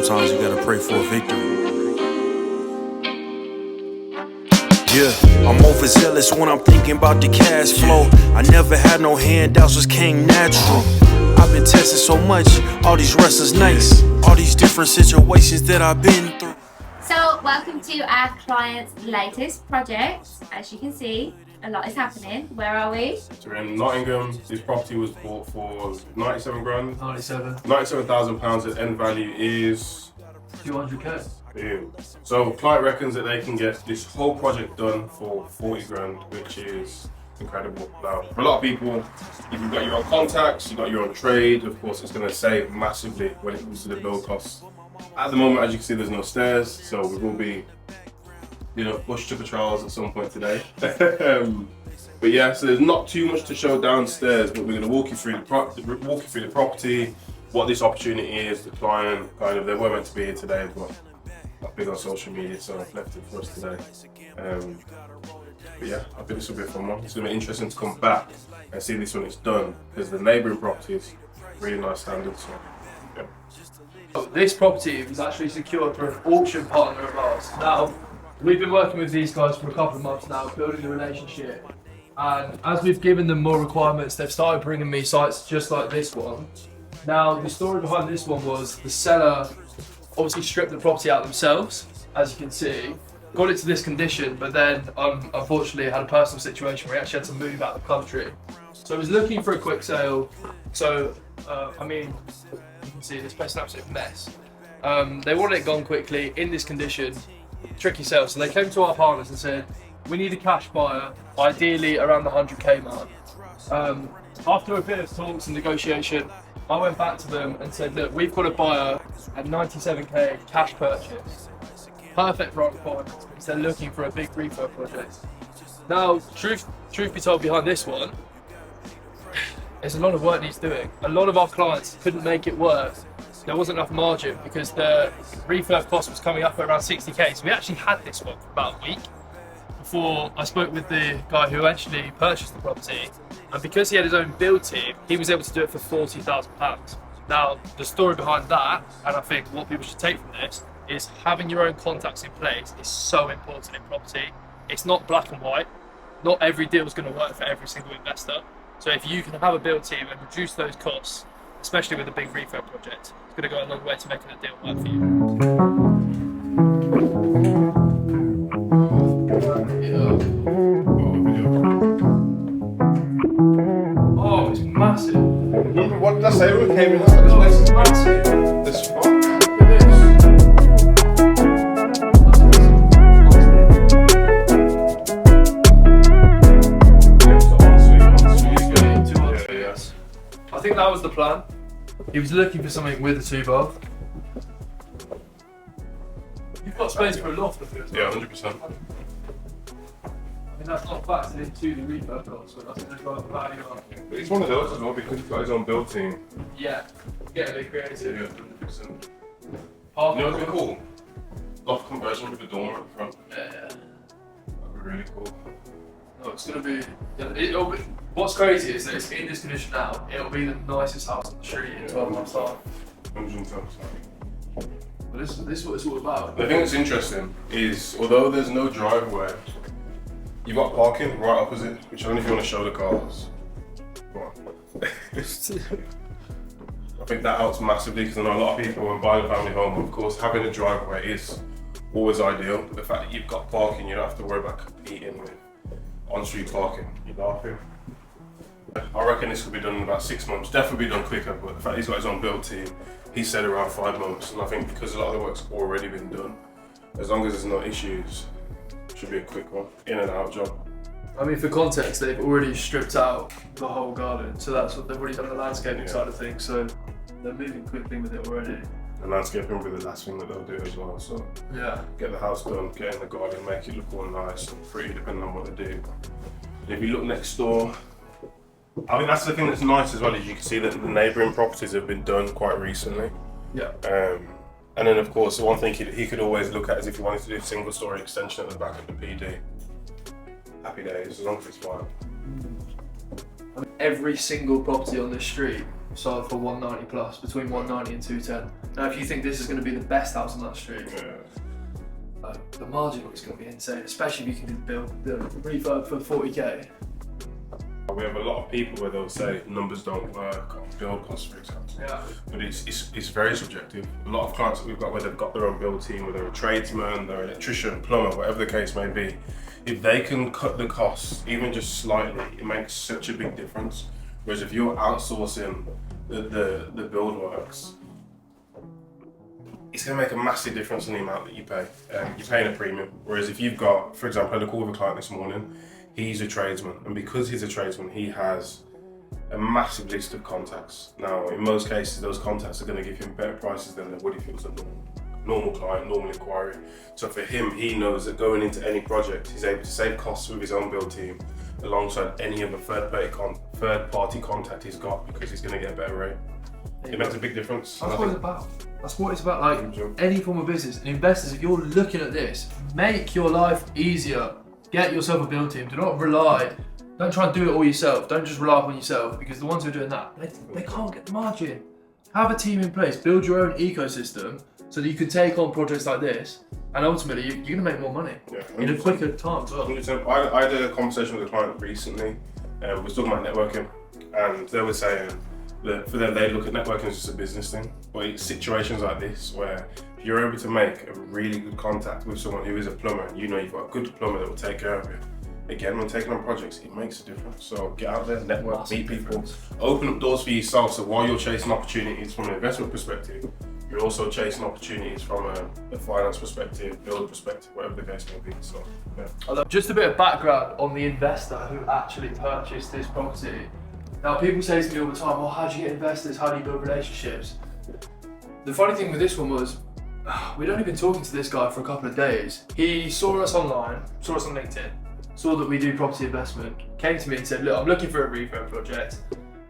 sometimes you gotta pray for a victory. Yeah, I'm overzealous when I'm thinking about the cash flow. I never had no handouts, just came natural. I've been tested so much, all these restless nights, all these different situations that I've been through. So, welcome to our client's latest project. As you can see, a lot is happening. Where are we? So we're in Nottingham. This property was bought for 97 grand. 97,000 pounds. The end value is 200k. Boom. So client reckons that they can get this whole project done for 40 grand, which is incredible. Now, for a lot of people, if you've got your own contacts, you've got your own trade, of course, it's going to save massively when it comes to the build costs. At the moment, as you can see, there's no stairs, so we will be, push to trials at some point today. But yeah, so there's not too much to show downstairs, but we're going to walk you through the property, what this opportunity is, the client, they were meant to be here today, but not big on social media, so I've left it for us today. But yeah, I think this will be a fun one. It's going to be interesting to come back and see this when it's done, because the neighbouring property is really nice standards. So, yeah. This property was actually secured for an auction partner of ours. Now, we've been working with these guys for a couple of months now, building the relationship. And as we've given them more requirements, they've started bringing me sites just like this one. Now, the story behind this one was the seller obviously stripped the property out themselves, as you can see, got it to this condition, but then unfortunately had a personal situation where he actually had to move out of the country. So he was looking for a quick sale. So, you can see this place is an absolute mess. They wanted it gone quickly, in this condition, tricky sale. So they came to our partners and said, we need a cash buyer, ideally around the 100k mark. After a bit of talks and negotiation, I went back to them and said, look, we've got a buyer at 97k cash purchase. Perfect for our requirements because they're looking for a big refurb project. Now, truth be told, behind this one, there's a lot of work needs doing. A lot of our clients couldn't make it work. There wasn't enough margin because the refurb cost was coming up at around 60k. So we actually had this one for about a week before I spoke with the guy who actually purchased the property. And because he had his own build team, he was able to do it for £40,000. Now, the story behind that, and I think what people should take from this, is having your own contacts in place is so important in property. It's not black and white. Not every deal is going to work for every single investor. So if you can have a build team and reduce those costs, especially with a big refurb project, it's going to go a long way to making a deal work for you. Oh, it's massive. What did I say when we came in? This place is massive. This spot. I think that was the plan. He was looking for something with a 2-bath. You've got space for a loft of it. Yeah, 100%. I mean, that's not factored into the refurb cost, so that's going to drive the value up. It's one of those as well because he's got his own build team. Yeah, get a bit creative. Yeah, 100%. You Half know what's cool? Loft conversion with a dormer at the front. Yeah. That'd be really cool. No, it's going to be. What's crazy is that it's in this condition now. It'll be the nicest house on the street in 12 months' time. 110%. But this is what it's all about. The thing that's interesting is, although there's no driveway, you've got parking right opposite, which I don't know if you want to show the cars. Come on. I think that helps massively because I know a lot of people when buying a family home, of course, having a driveway is always ideal. But the fact that you've got parking, you don't have to worry about competing with on-street parking. You're laughing. I reckon this could be done in about 6 months. Definitely be done quicker, but the fact he's got his own build team, he said around 5 months. And I think because a lot of the work's already been done, as long as there's no issues, it should be a quick one, in and out job. I mean, for context, they've already stripped out the whole garden, so that's what they've already done the landscaping side of things. So they're moving quickly with it already. And landscaping will be the last thing that they'll do as well. So yeah, get the house done, get in the garden, make it look all nice and pretty, depending on what they do. And if you look next door, I think that's the thing that's nice as well, is you can see that the neighbouring properties have been done quite recently. Yeah. And then of course, the one thing he could always look at is if he wanted to do a single story extension at the back of the PD. Happy days, as long as it's fine. Every single property on this street sold for 190 plus, between 190 and 210. Now, if you think this is going to be the best house on that street, the margin is going to be insane, especially if you can build the refurb for 40k. We have a lot of people where they'll say numbers don't work on build costs, for example. Yeah. But it's very subjective. A lot of clients that we've got where they've got their own build team, whether they're a tradesman, they're an electrician, plumber, whatever the case may be, if they can cut the costs even just slightly, it makes such a big difference. Whereas if you're outsourcing the build works, it's going to make a massive difference in the amount that you pay. You're paying a premium. Whereas if you've got, for example, I had a call with a client this morning, he's a tradesman, and because he's a tradesman, he has a massive list of contacts. Now, in most cases, those contacts are going to give him better prices than they would if it was a normal client, normal inquiry. So for him, he knows that going into any project, he's able to save costs with his own build team alongside any other third-party contact he's got, because he's going to get a better rate. It makes a big difference. That's what it's about. That's what it's about, like any form of business. And investors, if you're looking at this, make your life easier. Get yourself a build team. Do not rely, don't try and do it all yourself. Don't just rely upon yourself, because the ones who are doing that, they can't get the margin. Have a team in place, build your own ecosystem so that you can take on projects like this, and ultimately you're going to make more money in a quicker time as well. 100%. I had a conversation with a client recently, we were talking about networking, and they were saying that for them, they look at networking as just a business thing, but it's situations like this where if you're able to make a really good contact with someone who is a plumber, and you know you've got a good plumber that will take care of you. Again, when taking on projects, it makes a difference. So get out there, network, meet people, open up doors for yourself. So while you're chasing opportunities from an investment perspective, you're also chasing opportunities from a finance perspective, build perspective, whatever the case may be. So, yeah. Just a bit of background on the investor who actually purchased this property. Now, people say to me all the time, well, how do you get investors? How do you build relationships? The funny thing with this one was, we'd only been talking to this guy for a couple of days. He saw us online, saw us on LinkedIn, saw that we do property investment, came to me and said, look, I'm looking for a refurb project.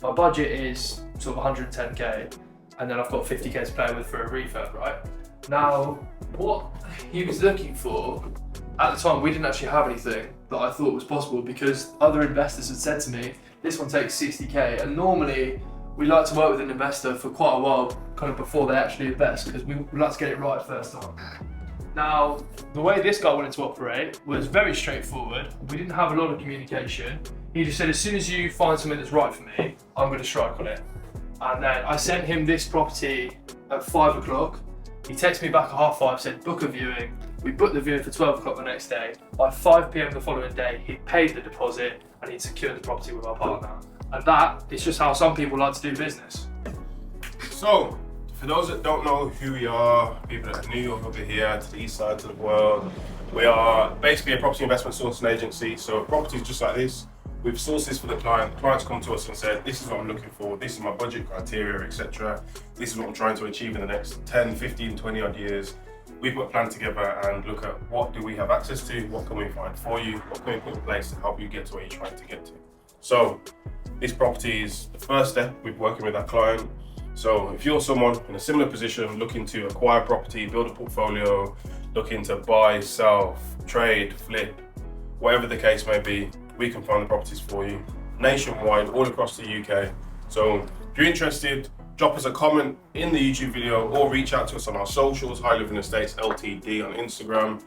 My budget is sort of 110k, and then I've got 50k to play with for a refurb, right? Now, what he was looking for, at the time, we didn't actually have anything that I thought was possible, because other investors had said to me, this one takes 60k, and normally we like to work with an investor for quite a while, kind of before they actually invest, because we like to get it right first time. Now, the way this guy wanted to operate was very straightforward. We didn't have a lot of communication. He just said, as soon as you find something that's right for me, I'm going to strike on it. And then I sent him this property at 5 o'clock. He texted me back at 5:30, said, book a viewing. We booked the viewing for 12 o'clock the next day. By 5 p.m. the following day, he paid the deposit and he'd secured the property with our partner. And that is just how some people like to do business. So, for those that don't know who we are, people that are new over here to the east side of the world, we are basically a property investment sourcing agency. So properties just like this, with sources for the client. The clients come to us and say, this is what I'm looking for, this is my budget criteria, etc. This is what I'm trying to achieve in the next 10, 15, 20 odd years. We put a plan together and look at what do we have access to, what can we find for you, what can we put in place to help you get to where you're trying to get to. So this property is the first step with working with that client. So if you're someone in a similar position looking to acquire property, build a portfolio, looking to buy, sell, trade, flip, whatever the case may be, we can find the properties for you nationwide, all across the UK. So if you're interested, drop us a comment in the YouTube video or reach out to us on our socials, High Living Estates Ltd on Instagram.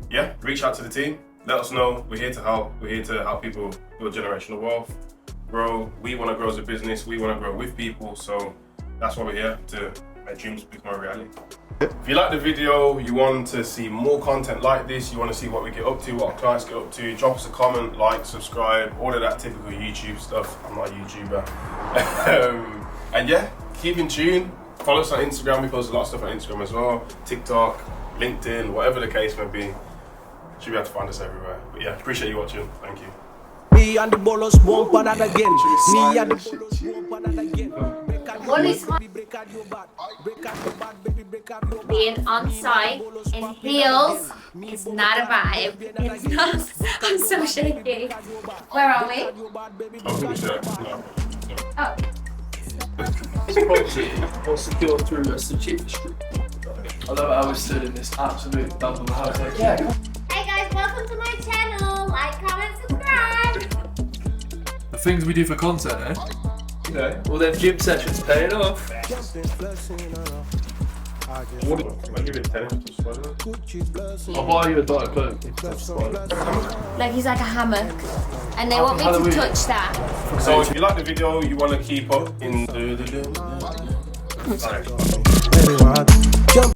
Yeah, reach out to the team. Let us know. We're here to help. We're here to help people build generational wealth, grow. We want to grow as a business. We want to grow with people. So that's why we're here, to make dreams become a reality. If you like the video, you want to see more content like this, you want to see what we get up to, what our clients get up to, drop us a comment, like, subscribe, all of that typical YouTube stuff. I'm not a YouTuber. And yeah, keep in tune. Follow us on Instagram. We post a lot of stuff on Instagram as well. TikTok, LinkedIn, whatever the case may be. Should be able to find us everywhere. But yeah, appreciate you watching. Thank you. Me and the bolos won't that again. Me and the bolos won't that again. Being on site in heels is not a vibe. It's not. I'm so shaky. Where are we? Oh. This property was secured through a strategic street. I love how we stood in this absolute dump of a house. Like, yeah. Hey guys, welcome to my channel. Like, comment, subscribe. The things we do for content, eh? Okay. Well, then gym sessions paying off. I'll give it 10 extra spiders. I'll buy you a Diet Coke. Like he's like a hammock, and they want me Halloween. to touch that. So if you like the video, you want to keep up in the